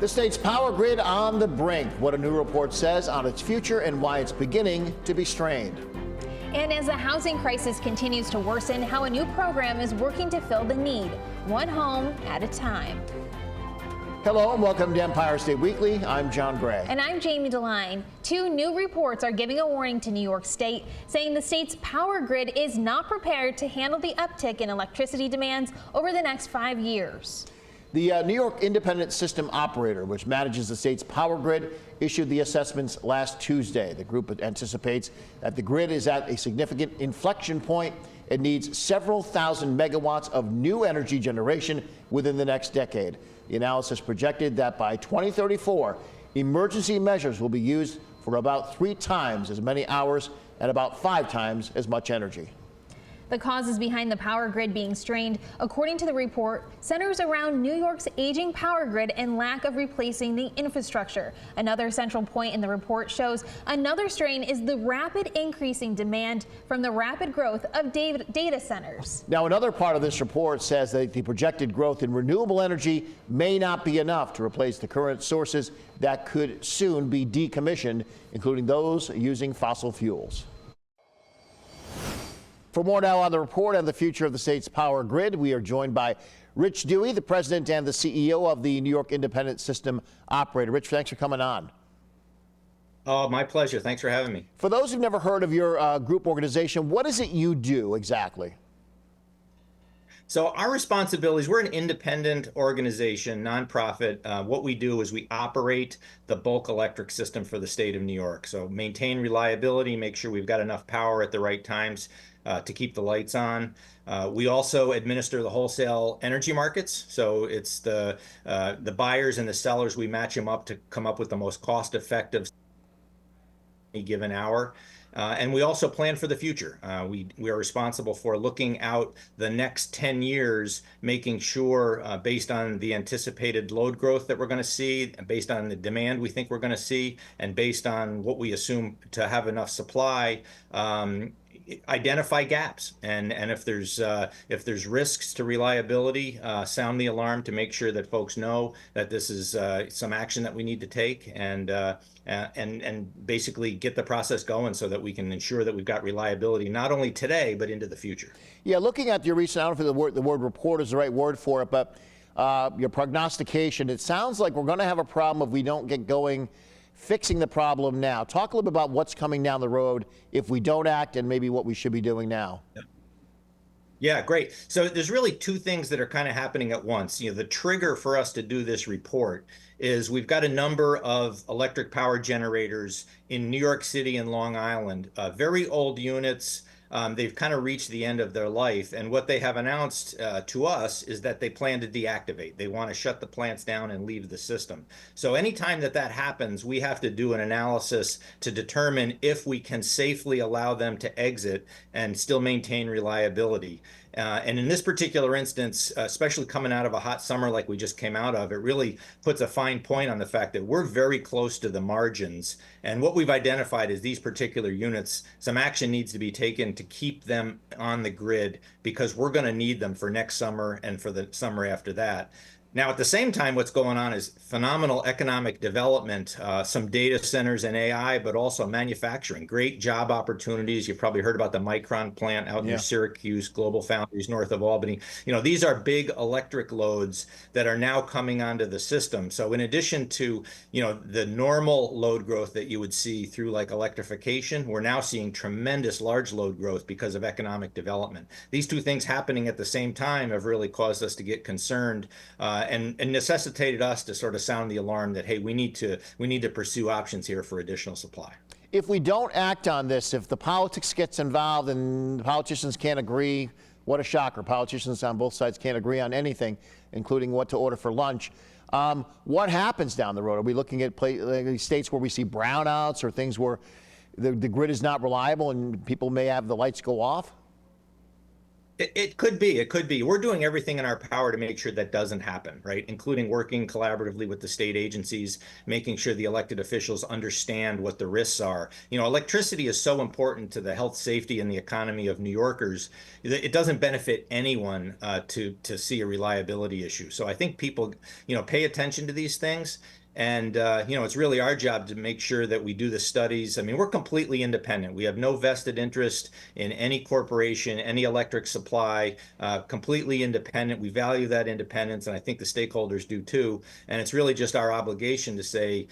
The state's power grid on the brink. What a new report says on its future and why it's beginning to be strained. And as the housing crisis continues to worsen, how a new program is working to fill the need, one home at a time. Hello and welcome to Empire State Weekly. I'm John Gray. And I'm Jamie DeLine. Two new reports are giving a warning to New York State, saying the state's power grid is not prepared to handle the uptick in electricity demands over the next 5 years. The New York Independent System Operator, which manages the state's power grid, issued the assessments last Tuesday. The group anticipates that the grid is at a significant inflection point. It needs several thousand megawatts of new energy generation within the next decade. The analysis projected that by 2034, emergency measures will be used for about 3 times as many hours and about 5 times as much energy. The causes behind the power grid being strained, according to the report, centers around New York's aging power grid and lack of replacing the infrastructure. Another central point in the report shows another strain is the rapid increasing demand from the rapid growth of data centers. Now, another part of this report says that the projected growth in renewable energy may not be enough to replace the current sources that could soon be decommissioned, including those using fossil fuels. For more now on the report and the future of the state's power grid, we are joined by Rich Dewey, the president and the CEO of the New York Independent System Operator. Rich, thanks for coming on. Oh, my pleasure. Thanks for having me. For those who've never heard of your group organization, what is it you do exactly? So our responsibilities, we're an independent organization, nonprofit. What we do is we operate the bulk electric system for the state of New York. So maintain reliability, make sure we've got enough power at the right times to keep the lights on. We also administer the wholesale energy markets. So it's the buyers and the sellers, we match them up to come up with the most cost-effective any given hour. And we also plan for the future. We are responsible for looking out the next 10 years, making sure based on the anticipated load growth that we're going to see, based on the demand we think we're going to see, and based on what we assume to have enough supply, identify gaps, and if there's risks to reliability, sound the alarm to make sure that folks know that this is some action that we need to take, and basically get the process going so that we can ensure that we've got reliability not only today but into the future. Yeah, looking at your recent, I don't know if the word report is the right word for it, but your prognostication, it sounds like we're going to have a problem if we don't get going fixing the problem now. Talk a little bit about what's coming down the road if we don't act and maybe what we should be doing now. Yeah, great. So there's really 2 things that are kind of happening at once. You know, the trigger for us to do this report is we've got a number of electric power generators in New York City and Long Island, very old units. They've kind of reached the end of their life, and what they have announced to us is that they plan to deactivate. They want to shut the plants down and leave the system. So anytime that happens, we have to do an analysis to determine if we can safely allow them to exit and still maintain reliability. And in this particular instance, especially coming out of a hot summer like we just came out of, it really puts a fine point on the fact that we're very close to the margins. And what we've identified is these particular units, some action needs to be taken to keep them on the grid because we're going to need them for next summer and for the summer after that. Now, at the same time, what's going on is phenomenal economic development, some data centers and AI, but also manufacturing, great job opportunities. You've probably heard about the Micron plant out near Syracuse, Global Foundries north of Albany. You know, these are big electric loads that are now coming onto the system. So in addition to, you know, the normal load growth that you would see through like electrification, we're now seeing tremendous large load growth because of economic development. These 2 things happening at the same time have really caused us to get concerned and necessitated us to sort of sound the alarm that, hey, we need to pursue options here for additional supply. If we don't act on this, if the politics gets involved and the politicians can't agree, what a shocker. Politicians on both sides can't agree on anything, including what to order for lunch. What happens down the road? Are we looking at states where we see brownouts or things where the grid is not reliable and people may have the lights go off? It could be. It could be. We're doing everything in our power to make sure that doesn't happen, right? Including working collaboratively with the state agencies, making sure the elected officials understand what the risks are. You know, electricity is so important to the health, safety, and the economy of New Yorkers. It doesn't benefit anyone to see a reliability issue. So I think people, pay attention to these things. And, it's really our job to make sure that we do the studies. I mean, we're completely independent. We have no vested interest in any corporation, any electric supply, completely independent. We value that independence, and I think the stakeholders do too. And it's really just our obligation to say,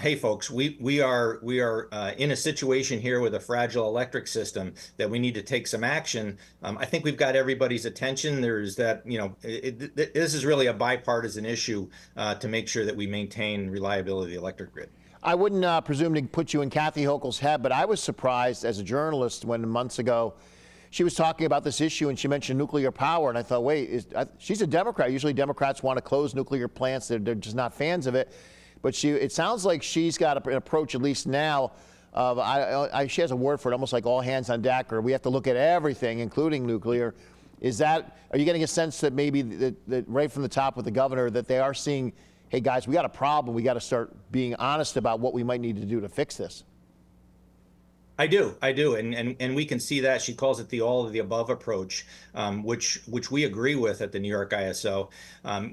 hey, folks, we are in a situation here with a fragile electric system that we need to take some action. I think we've got everybody's attention. There's that, this is really a bipartisan issue to make sure that we maintain reliability of the electric grid. I wouldn't presume to put you in Kathy Hochul's head, but I was surprised as a journalist when months ago she was talking about this issue and she mentioned nuclear power. And I thought, wait, she's a Democrat. Usually Democrats want to close nuclear plants. They're just not fans of it. But it sounds like she's got an approach, at least now, of she has a word for it, almost like all hands on deck, or we have to look at everything, including nuclear. Are you getting a sense that maybe that right from the top with the governor that they are seeing, hey guys, we got a problem, we got to start being honest about what we might need to do to fix this? I do, and we can see that. She calls it the all of the above approach, which we agree with at the New York ISO.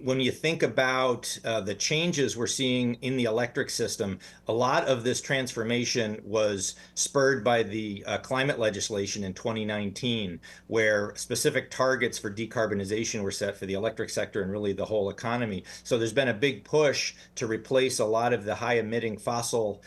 When you think about the changes we're seeing in the electric system, a lot of this transformation was spurred by the climate legislation in 2019, where specific targets for decarbonization were set for the electric sector and really the whole economy. So there's been a big push to replace a lot of the high emitting fossil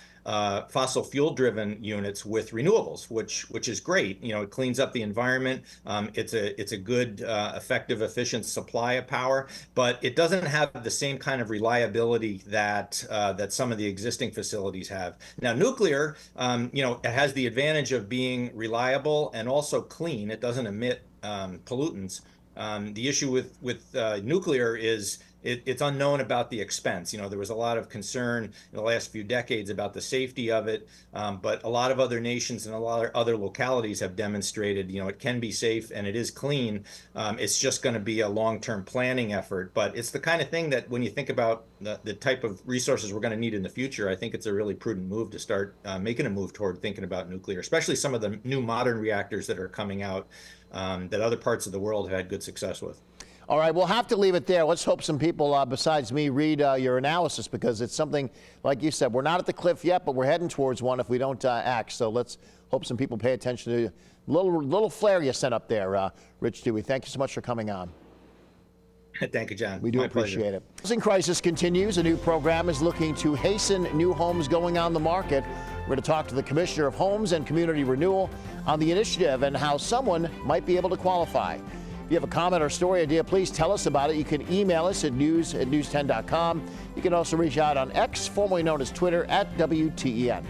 fuel driven units with renewables, which is great. It cleans up the environment. It's a good, effective, efficient supply of power, but it doesn't have the same kind of reliability that some of the existing facilities have. Now, nuclear, it has the advantage of being reliable and also clean. It doesn't emit pollutants. The issue with nuclear is it's unknown about the expense. There was a lot of concern in the last few decades about the safety of it, but a lot of other nations and a lot of other localities have demonstrated, it can be safe and it is clean. It's just going to be a long-term planning effort, but it's the kind of thing that when you think about the type of resources we're going to need in the future, I think it's a really prudent move to start making a move toward thinking about nuclear, especially some of the new modern reactors that are coming out that other parts of the world have had good success with. All right, we'll have to leave it there. Let's hope some people besides me read your analysis, because it's something, like you said, we're not at the cliff yet, but we're heading towards one if we don't act. So let's hope some people pay attention to the little flare you sent up there, Rich Dewey. Thank you so much for coming on. Thank you, John. We do appreciate it. Housing crisis continues. A new program is looking to hasten new homes going on the market. We're going to talk to the Commissioner of Homes and Community Renewal on the initiative and how someone might be able to qualify. If you have a comment or story idea, please tell us about it. You can email us at news@news10.com. You can also reach out on X, formerly known as Twitter, @WTEN.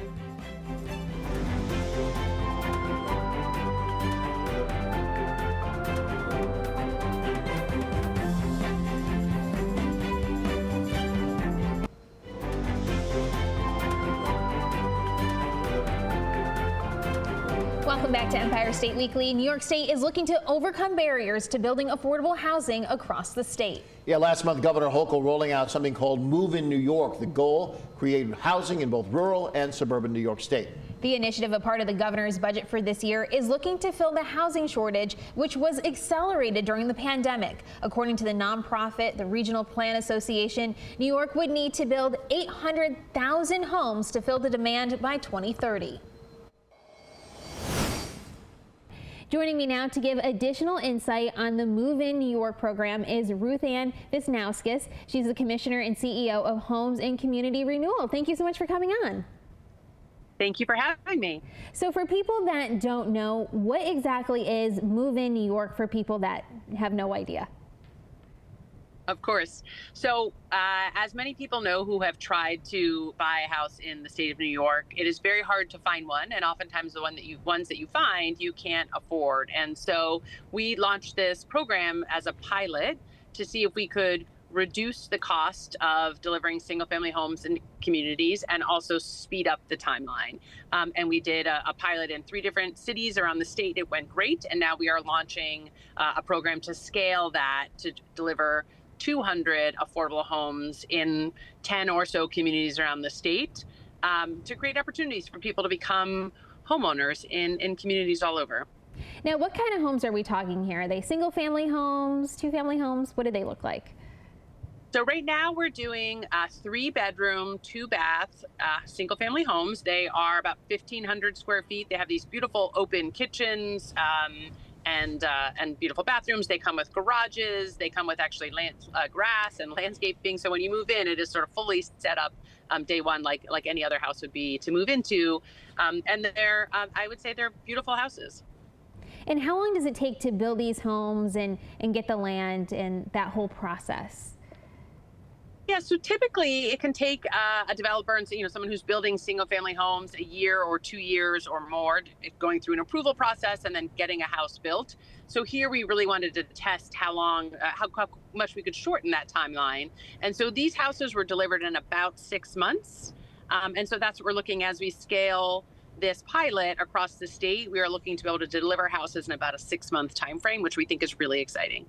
Welcome back to Empire State Weekly. New York State is looking to overcome barriers to building affordable housing across the state. Yeah, last month, Governor Hochul rolling out something called Move in New York. The goal, create housing in both rural and suburban New York State. The initiative, a part of the governor's budget for this year, is looking to fill the housing shortage, which was accelerated during the pandemic. According to the nonprofit, the Regional Plan Association, New York would need to build 800,000 homes to fill the demand by 2030. Joining me now to give additional insight on the Move in New York program is Ruth Ann Wisnauskas. She's the Commissioner and CEO of Homes and Community Renewal. Thank you so much for coming on. Thank you for having me. So for people that don't know, what exactly is Move in New York for people that have no idea? Of course. So as many people know who have tried to buy a house in the state of New York, it is very hard to find one. And oftentimes the ones that you find, you can't afford. And so we launched this program as a pilot to see if we could reduce the cost of delivering single-family homes in communities and also speed up the timeline. And we did a pilot in 3 different cities around the state. It went great, and now we are launching a program to scale that to deliver 200 affordable homes in 10 or so communities around the state, to create opportunities for people to become homeowners in communities all over. Now, what kind of homes are we talking here? Are they single-family homes, 2-family homes? What do they look like? So right now we're doing 3-bedroom, 2-bath, single-family homes. They are about 1,500 square feet. They have these beautiful open kitchens and beautiful bathrooms. They come with garages. They come with actually grass and landscaping. So when you move in, it is sort of fully set up day one, like any other house would be to move into. And they're, I would say, they're beautiful houses. And how long does it take to build these homes and get the land and that whole process? Yeah, so typically it can take a developer and someone who's building single-family homes a year or 2 years or more, going through an approval process and then getting a house built. So here we really wanted to test how much we could shorten that timeline. And so these houses were delivered in about 6 months. And so that's what we're looking as we scale this pilot across the state. We are looking to be able to deliver houses in about a 6-month time frame, which we think is really exciting.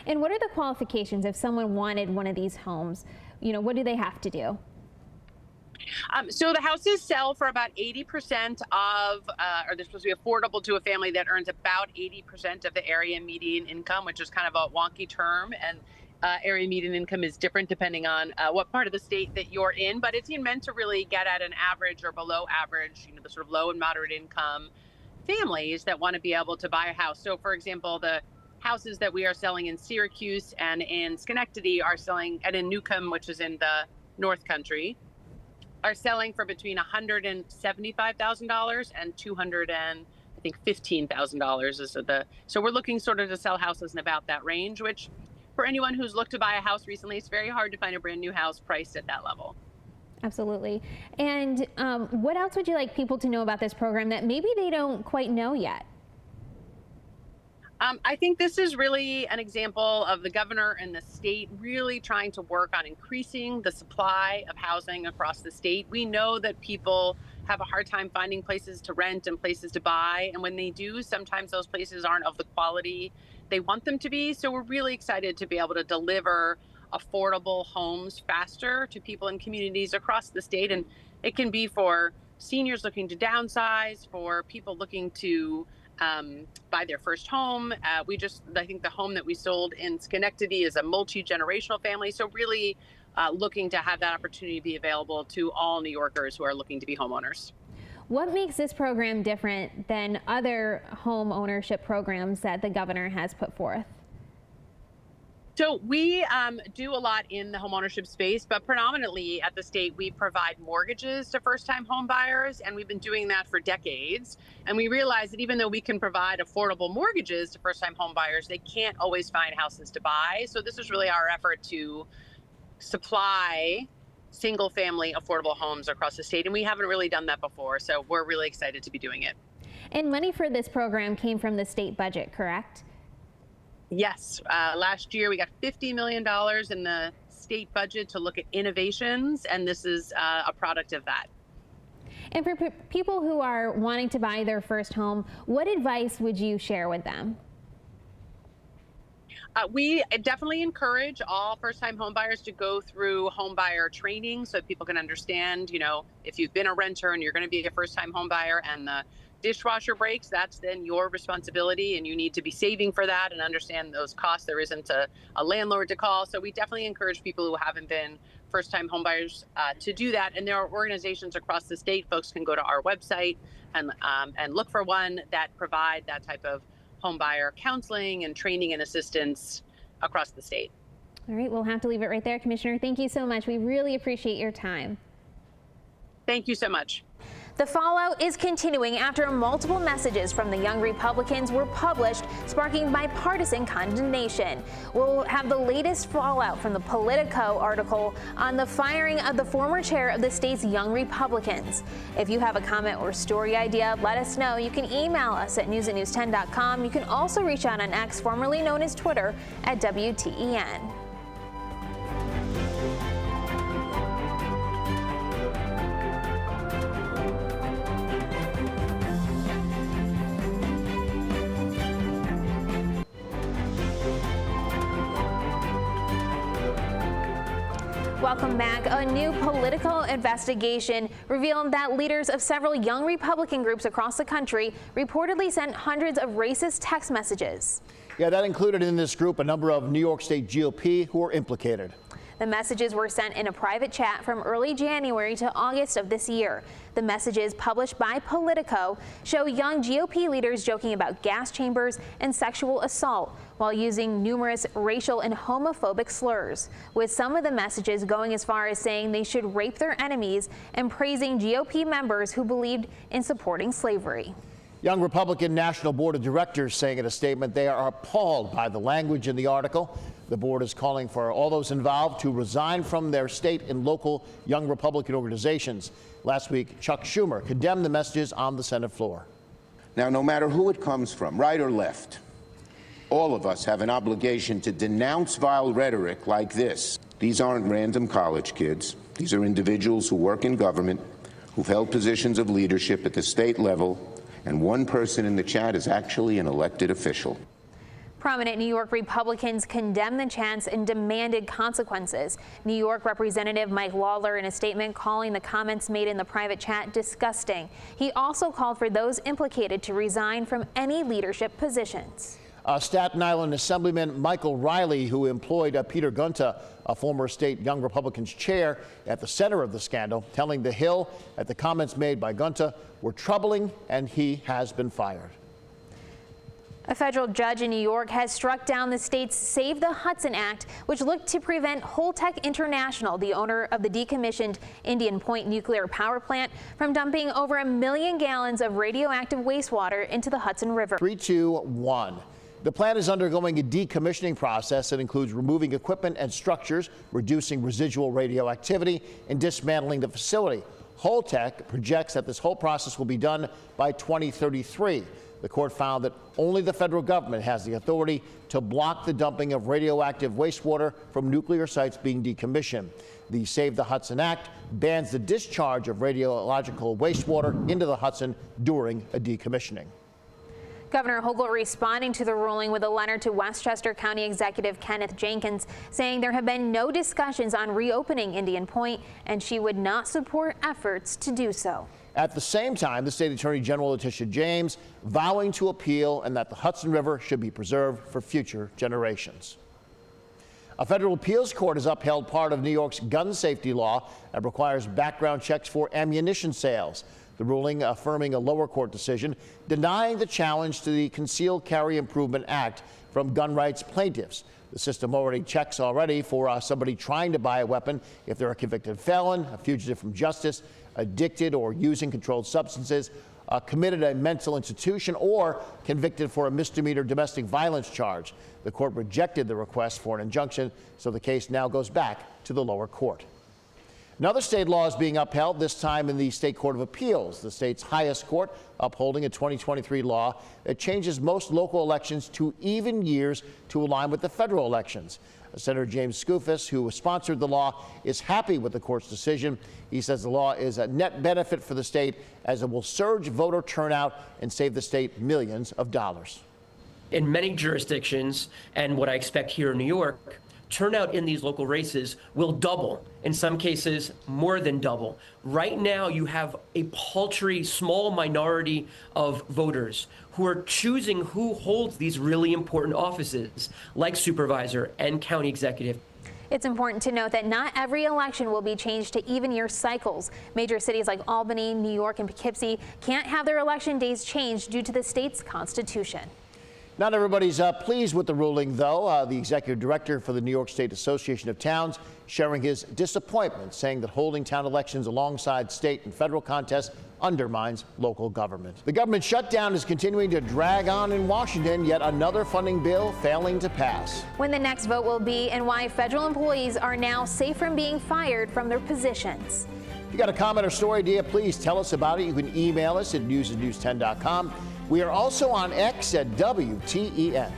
And what are the qualifications if someone wanted one of these homes? What do they have to do? So the houses sell for about 80% of, or they're supposed to be affordable to a family that earns about 80% of the area median income, which is kind of a wonky term. And area median income is different depending on what part of the state that you're in, but it's meant to really get at an average or below average, the sort of low and moderate income families that want to be able to buy a house. So for example, the houses that we are selling in Syracuse and in Schenectady are selling, and in Newcomb, which is in the North Country, are selling for between $175,000 and $215,000 so we're looking sort of to sell houses in about that range, which for anyone who's looked to buy a house recently, it's very hard to find a brand new house priced at that level. Absolutely. And what else would you like people to know about this program that maybe they don't quite know yet? I think this is really an example of the governor and the state really trying to work on increasing the supply of housing across the state. We know that people have a hard time finding places to rent and places to buy. And when they do, sometimes those places aren't of the quality they want them to be. So we're really excited to be able to deliver affordable homes faster to people in communities across the state. And it can be for seniors looking to downsize, for people looking to buy their first home. I think the home that we sold in Schenectady is a multi-generational family. So really looking to have that opportunity be available to all New Yorkers who are looking to be homeowners. What makes this program different than other home ownership programs that the governor has put forth? So we do a lot in the homeownership space, but predominantly at the state, we provide mortgages to first-time home buyers, and we've been doing that for decades. And we realize that even though we can provide affordable mortgages to first-time home buyers, they can't always find houses to buy. So this is really our effort to supply single-family affordable homes across the state, and we haven't really done that before. So we're really excited to be doing it. And money for this program came from the state budget, correct? Yes. Last year, we got $50 million in the state budget to look at innovations, and this is a product of that. And for people who are wanting to buy their first home, what advice would you share with them? We definitely encourage all first-time home buyers to go through home buyer training so people can understand, if you've been a renter and you're going to be a first-time home buyer and the dishwasher breaks, that's then your responsibility, and you need to be saving for that and understand those costs. There isn't a landlord to call. So we definitely encourage people who haven't been first-time home buyers to do that. And there are organizations across the state. Folks can go to our website and look for one that provide that type of home buyer counseling and training and assistance across the state. All right, we'll have to leave it right there, Commissioner. Thank you so much. We really appreciate your time. Thank you so much. The fallout is continuing after multiple messages from the Young Republicans were published, sparking bipartisan condemnation. We'll have the latest fallout from the Politico article on the firing of the former chair of the state's Young Republicans. If you have a comment or story idea, let us know. You can email us at news@news10.com. You can also reach out on X, formerly known as Twitter, at WTEN. Welcome back. A new political investigation revealed that leaders of several young Republican groups across the country reportedly sent hundreds of racist text messages. Yeah, that included in this group a number of New York State GOP who were implicated. The messages were sent in a private chat from early January to August of this year. The messages, published by Politico, show young GOP leaders joking about gas chambers and sexual assault while using numerous racial and homophobic slurs, with some of the messages going as far as saying they should rape their enemies and praising GOP members who believed in supporting slavery. Young Republican National Board of Directors saying in a statement they are appalled by the language in the article. The board is calling for all those involved to resign from their state and local young Republican organizations. Last week, Chuck Schumer condemned the messages on the Senate floor. Now, no matter who it comes from, right or left, all of us have an obligation to denounce vile rhetoric like this. These aren't random college kids. These are individuals who work in government, who've held positions of leadership at the state level, and one person in the chat is actually an elected official. Prominent New York Republicans condemned the chants and demanded consequences. New York Representative Mike Lawler in a statement calling the comments made in the private chat disgusting. He also called for those implicated to resign from any leadership positions. Staten Island Assemblyman Michael Riley, who employed Peter Gunta, a former state Young Republicans chair, at the center of the scandal, telling The Hill that the comments made by Gunta were troubling and he has been fired. A federal judge in New York has struck down the state's Save the Hudson Act, which looked to prevent Holtec International, the owner of the decommissioned Indian Point nuclear power plant, from dumping over 1 million gallons of radioactive wastewater into the Hudson River. 3, 2, 1. The plant is undergoing a decommissioning process that includes removing equipment and structures, reducing residual radioactivity, and dismantling the facility. Holtec projects that this whole process will be done by 2033. The court found that only the federal government has the authority to block the dumping of radioactive wastewater from nuclear sites being decommissioned. The Save the Hudson Act bans the discharge of radiological wastewater into the Hudson during a decommissioning. Governor Hochul responding to the ruling with a letter to Westchester County Executive Kenneth Jenkins saying there have been no discussions on reopening Indian Point and she would not support efforts to do so. At the same time, the State Attorney General Letitia James vowing to appeal and that the Hudson River should be preserved for future generations. A federal appeals court has upheld part of New York's gun safety law that requires background checks for ammunition sales. The ruling affirming a lower court decision denying the challenge to the Concealed Carry Improvement Act from gun rights plaintiffs. The system already checks for somebody trying to buy a weapon if they're a convicted felon, a fugitive from justice, addicted or using controlled substances, committed a mental institution, or convicted for a misdemeanor domestic violence charge. The court rejected the request for an injunction, so the case now goes back to the lower court. Another state law is being upheld, this time in the State Court of Appeals, the state's highest court, upholding a 2023 law that changes most local elections to even years to align with the federal elections. Senator James Skoufis, who sponsored the law, is happy with the court's decision. He says the law is a net benefit for the state as it will surge voter turnout and save the state millions of dollars. In many jurisdictions, and what I expect here in New York, turnout in these local races will double, in some cases more than double. Right now, you have a paltry small minority of voters who are choosing who holds these really important offices, like supervisor and county executive. It's important to note that not every election will be changed to even year cycles. Major cities like Albany, New York, and Poughkeepsie can't have their election days changed due to the state's constitution. Not everybody's pleased with the ruling, though. The executive director for the New York State Association of Towns sharing his disappointment, saying that holding town elections alongside state and federal contests undermines local government. The government shutdown is continuing to drag on in Washington, yet another funding bill failing to pass. When the next vote will be and why federal employees are now safe from being fired from their positions. If you got a comment or story idea, please tell us about it. You can email us at news@news10.com. We are also on X at WTEN.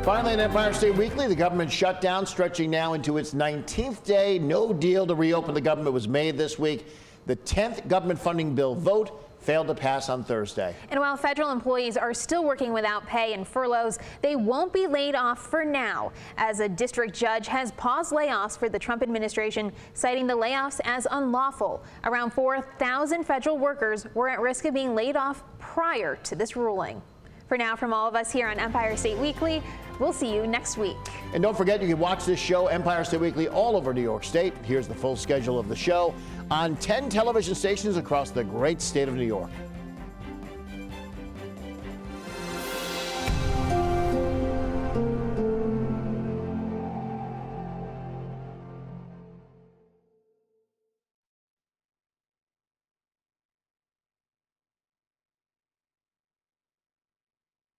Finally, in Empire State Weekly, the government shutdown stretching now into its 19th day. No deal to reopen the government was made this week. The 10th government funding bill vote failed to pass on Thursday. And while federal employees are still working without pay and furloughs, they won't be laid off for now, as a district judge has paused layoffs for the Trump administration, citing the layoffs as unlawful. Around 4,000 federal workers were at risk of being laid off prior to this ruling. For now, from all of us here on Empire State Weekly, we'll see you next week. And don't forget, you can watch this show, Empire State Weekly, all over New York State. Here's the full schedule of the show on 10 television stations across the great state of New York.